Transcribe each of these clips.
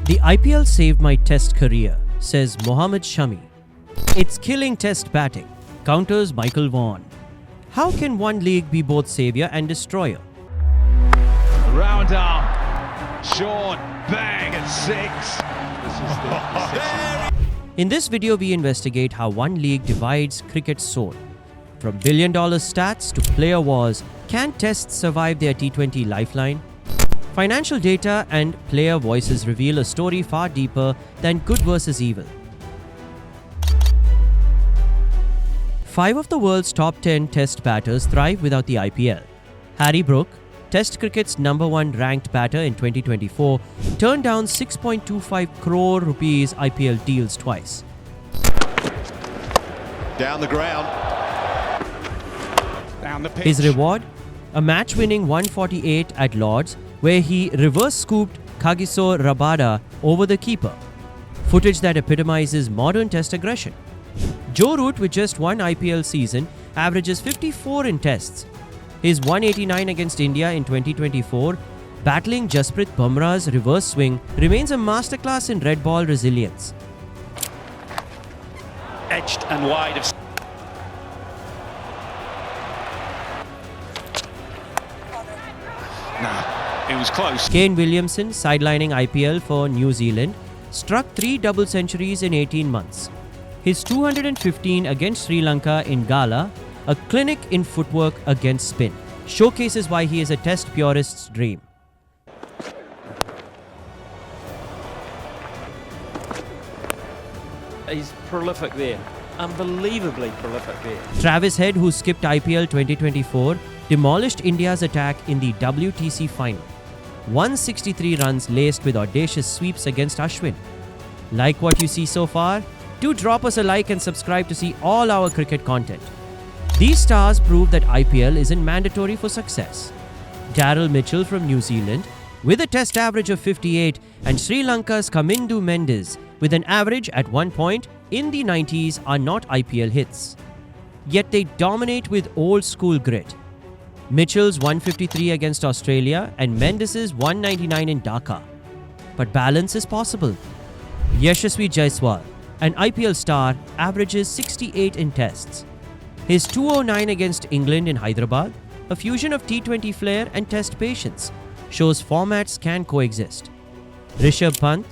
The IPL saved my test career, says Mohammad Shami. It's killing test batting, counters Michael Vaughan. How can one league be both savior and destroyer? Round arm, Sean, bang at 6. In this video, we investigate how one league divides cricket's soul. From billion-dollar stats to player wars, can tests survive their T20 lifeline? Financial data and player voices reveal a story far deeper than good versus evil. 5 of the world's top 10 test batters thrive without the IPL. Harry Brook, Test cricket's #1 ranked batter in 2024, turned down 6.25 crore rupees IPL deals twice. Down the ground. Down the pitch. His reward? A match-winning 148 at Lord's, where he reverse-scooped Kagiso Rabada over the keeper. Footage that epitomizes modern test aggression. Joe Root, with just one IPL season, averages 54 in tests. His 189 against India in 2024, battling Jasprit Bumrah's reverse swing, remains a masterclass in red ball resilience. Edged and wide of... It was close. Kane Williamson, sidelining IPL for New Zealand, struck 3 double centuries in 18 months. His 215 against Sri Lanka in Gala, a clinic in footwork against spin, showcases why he is a test purist's dream. He's prolific there. Unbelievably prolific there. Travis Head, who skipped IPL 2024, demolished India's attack in the WTC final. 163 runs laced with audacious sweeps against Ashwin. Like what you see so far? Do drop us a like and subscribe to see all our cricket content. These stars prove that IPL isn't mandatory for success. Daryl Mitchell from New Zealand, with a test average of 58, and Sri Lanka's Kamindu Mendes, with an average at one point in the 90s, are not IPL hits. Yet they dominate with old-school grit. Mitchell's 153 against Australia and Mendes' 199 in Dhaka. But balance is possible. Yashasvi Jaiswal, an IPL star, averages 68 in tests. His 209 against England in Hyderabad, a fusion of T20 flair and test patience, shows formats can coexist. Rishabh Pant,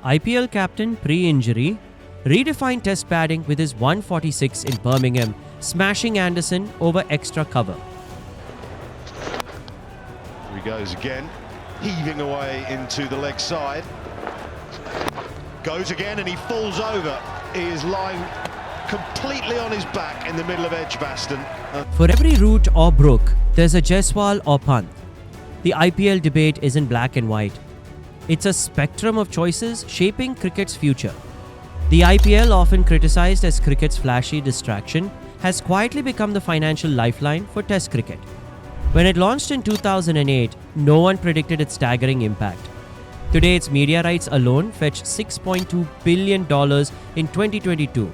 IPL captain pre-injury, redefined test batting with his 146 in Birmingham, smashing Anderson over extra cover. Here he goes again, heaving away into the leg side. Goes again and he falls over. He is lying completely on his back in the middle of Edgbaston. For every Root or Brook, there's a Jaiswal or Pant. The IPL debate isn't black and white. It's a spectrum of choices shaping cricket's future. The IPL, often criticized as cricket's flashy distraction, has quietly become the financial lifeline for Test cricket. When it launched in 2008, no one predicted its staggering impact. Today, its media rights alone fetch $6.2 billion in 2022,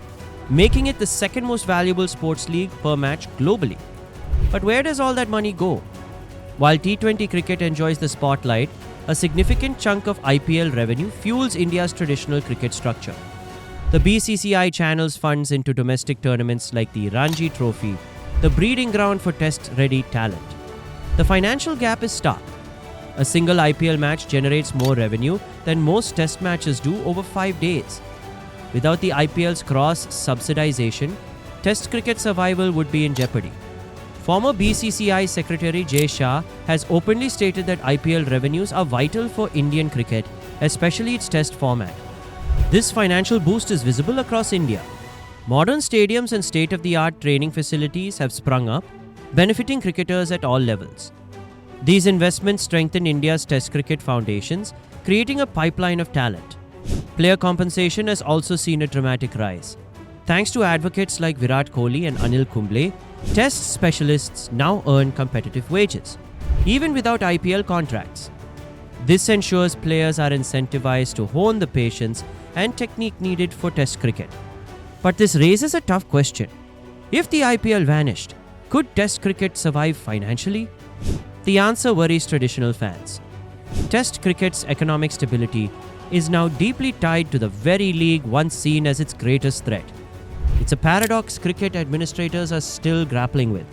making it the second most valuable sports league per match globally. But where does all that money go? While T20 cricket enjoys the spotlight, a significant chunk of IPL revenue fuels India's traditional cricket structure. The BCCI channels funds into domestic tournaments like the Ranji Trophy, the breeding ground for test-ready talent. The financial gap is stark. A single IPL match generates more revenue than most test matches do over 5 days. Without the IPL's cross-subsidization, Test cricket survival would be in jeopardy. Former BCCI Secretary Jay Shah has openly stated that IPL revenues are vital for Indian cricket, especially its test format. This financial boost is visible across India. Modern stadiums and state-of-the-art training facilities have sprung up, benefiting cricketers at all levels. These investments strengthen India's Test cricket foundations, creating a pipeline of talent. Player compensation has also seen a dramatic rise. Thanks to advocates like Virat Kohli and Anil Kumble, Test specialists now earn competitive wages, even without IPL contracts. This ensures players are incentivized to hone the patience and technique needed for Test cricket. But this raises a tough question. If the IPL vanished, could Test cricket survive financially? The answer worries traditional fans. Test cricket's economic stability, is now deeply tied to the very league once seen as its greatest threat. It's a paradox cricket administrators are still grappling with.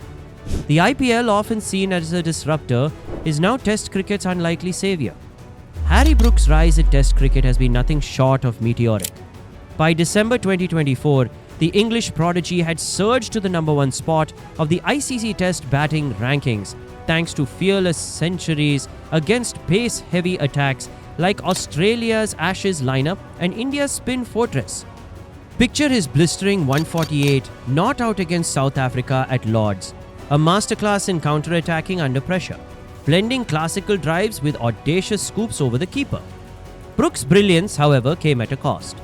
The IPL, often seen as a disruptor, is now Test cricket's unlikely savior. Harry Brook's rise in Test cricket has been nothing short of meteoric. By December 2024, the English prodigy had surged to the #1 spot of the ICC Test batting rankings thanks to fearless centuries against pace-heavy attacks like Australia's Ashes lineup and India's spin fortress. Picture his blistering 148 not out against South Africa at Lord's, a masterclass in counter-attacking under pressure, blending classical drives with audacious scoops over the keeper. Brook's brilliance, however, came at a cost.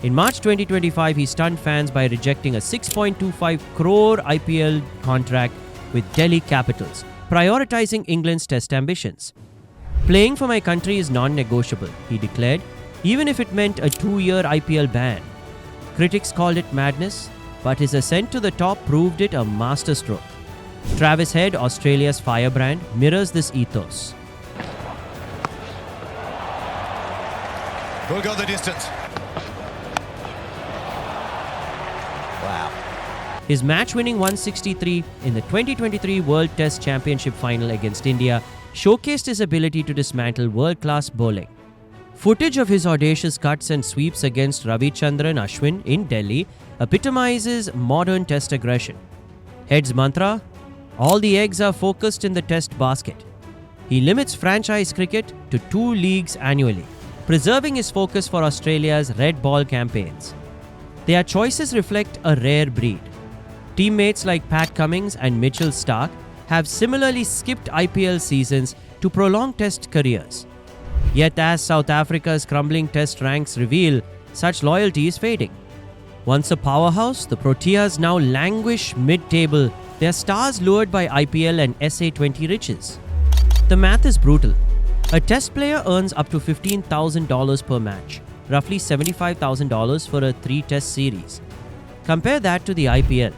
In March 2025, he stunned fans by rejecting a 6.25 crore IPL contract with Delhi Capitals, prioritizing England's Test ambitions. "Playing for my country is non-negotiable," he declared, even if it meant a 2-year IPL ban. Critics called it madness, but his ascent to the top proved it a masterstroke. Travis Head, Australia's firebrand, mirrors this ethos. We'll go the distance. Wow. His match-winning 163 in the 2023 World Test Championship final against India showcased his ability to dismantle world-class bowling. Footage of his audacious cuts and sweeps against Ravichandran Ashwin in Delhi epitomizes modern Test aggression. Head's mantra: all the eggs are focused in the Test basket. He limits franchise cricket to 2 leagues annually, preserving his focus for Australia's red ball campaigns. Their choices reflect a rare breed. Teammates like Pat Cummins and Mitchell Starc have similarly skipped IPL seasons to prolong Test careers. Yet as South Africa's crumbling Test ranks reveal, such loyalty is fading. Once a powerhouse, the Proteas now languish mid-table, their stars lured by IPL and SA20 riches. The math is brutal. A Test player earns up to $15,000 per match, roughly $75,000 for a 3-test series. Compare that to the IPL.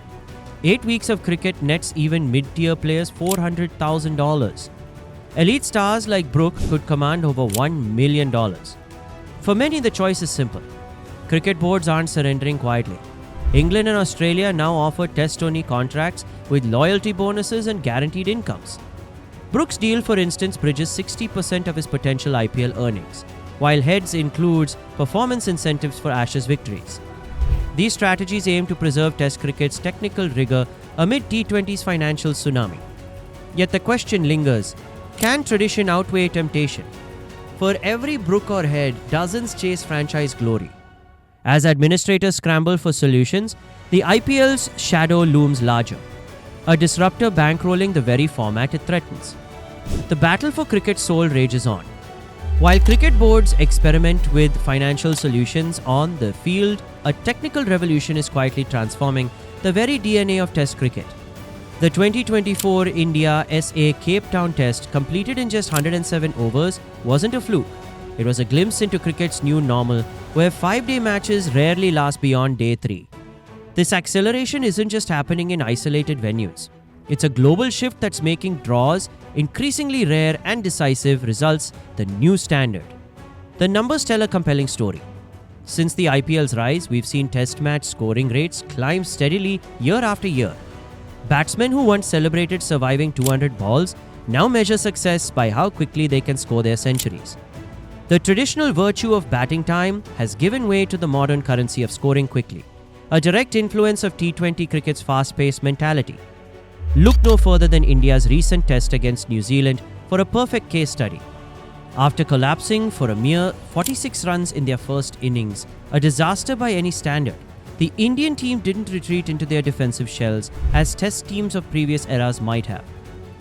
8 weeks of cricket nets even mid-tier players $400,000. Elite stars like Brook could command over $1 million. For many, the choice is simple. Cricket boards aren't surrendering quietly. England and Australia now offer Test-only contracts with loyalty bonuses and guaranteed incomes. Brook's deal, for instance, bridges 60% of his potential IPL earnings, while Head's includes performance incentives for Ashes victories. These strategies aim to preserve Test cricket's technical rigor amid T20's financial tsunami. Yet the question lingers: can tradition outweigh temptation? For every Brook or Head, dozens chase franchise glory. As administrators scramble for solutions, the IPL's shadow looms larger, a disruptor bankrolling the very format it threatens. The battle for cricket's soul rages on. While cricket boards experiment with financial solutions on the field, a technical revolution is quietly transforming the very DNA of Test cricket. The 2024 India SA Cape Town Test, completed in just 107 overs, wasn't a fluke. It was a glimpse into cricket's new normal, where 5-day matches rarely last beyond day 3. This acceleration isn't just happening in isolated venues. It's a global shift that's making draws, increasingly rare and decisive results, the new standard. The numbers tell a compelling story. Since the IPL's rise, we've seen Test match scoring rates climb steadily year after year. Batsmen who once celebrated surviving 200 balls now measure success by how quickly they can score their centuries. The traditional virtue of batting time has given way to the modern currency of scoring quickly, a direct influence of T20 cricket's fast-paced mentality. Look no further than India's recent test against New Zealand for a perfect case study. After collapsing for a mere 46 runs in their first innings, a disaster by any standard, the Indian team didn't retreat into their defensive shells as Test teams of previous eras might have.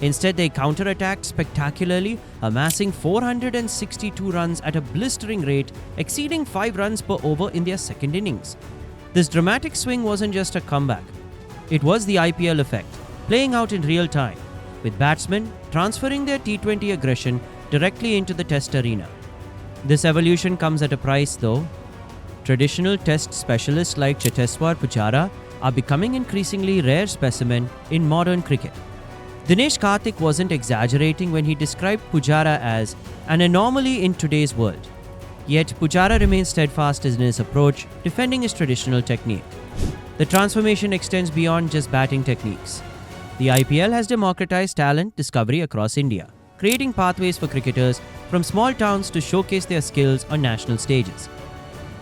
Instead, they counter-attacked spectacularly, amassing 462 runs at a blistering rate, exceeding 5 runs per over in their second innings. This dramatic swing wasn't just a comeback. It was the IPL effect, playing out in real time, with batsmen transferring their T20 aggression directly into the Test arena. This evolution comes at a price, though. Traditional Test specialists like Cheteshwar Pujara are becoming increasingly rare specimen in modern cricket. Dinesh Karthik wasn't exaggerating when he described Pujara as an anomaly in today's world. Yet Pujara remains steadfast in his approach, defending his traditional technique. The transformation extends beyond just batting techniques. The IPL has democratized talent discovery across India, creating pathways for cricketers from small towns to showcase their skills on national stages.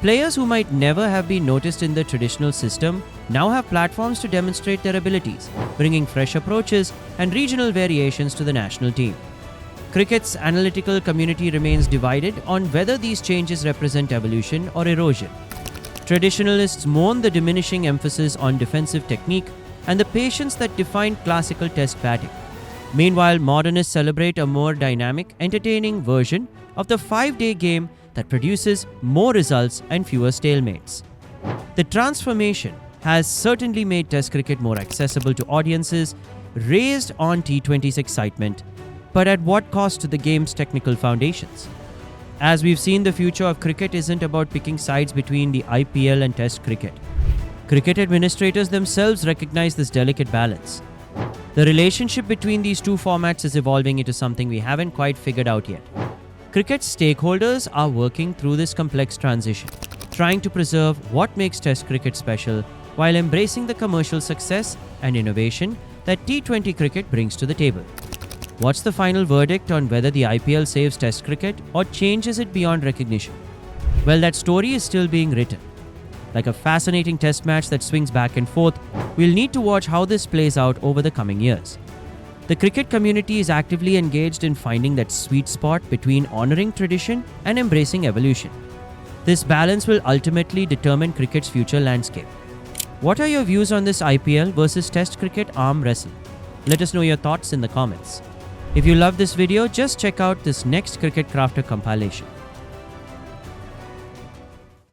Players who might never have been noticed in the traditional system now have platforms to demonstrate their abilities, bringing fresh approaches and regional variations to the national team. Cricket's analytical community remains divided on whether these changes represent evolution or erosion. Traditionalists mourn the diminishing emphasis on defensive technique and the patience that defined classical test batting. Meanwhile, modernists celebrate a more dynamic, entertaining version of the 5-day game that produces more results and fewer stalemates. The transformation has certainly made Test cricket more accessible to audiences, raised on T20's excitement, but at what cost to the game's technical foundations? As we've seen, the future of cricket isn't about picking sides between the IPL and Test cricket. Cricket administrators themselves recognize this delicate balance. The relationship between these two formats is evolving into something we haven't quite figured out yet. Cricket's stakeholders are working through this complex transition, trying to preserve what makes Test cricket special while embracing the commercial success and innovation that T20 cricket brings to the table. What's the final verdict on whether the IPL saves Test cricket or changes it beyond recognition? Well, that story is still being written. Like a fascinating test match that swings back and forth, we'll need to watch how this plays out over the coming years. The cricket community is actively engaged in finding that sweet spot between honoring tradition and embracing evolution. This balance will ultimately determine cricket's future landscape. What are your views on this IPL versus Test cricket arm wrestle? Let us know your thoughts in the comments. If you love this video, just check out this next Cricket Crafter compilation.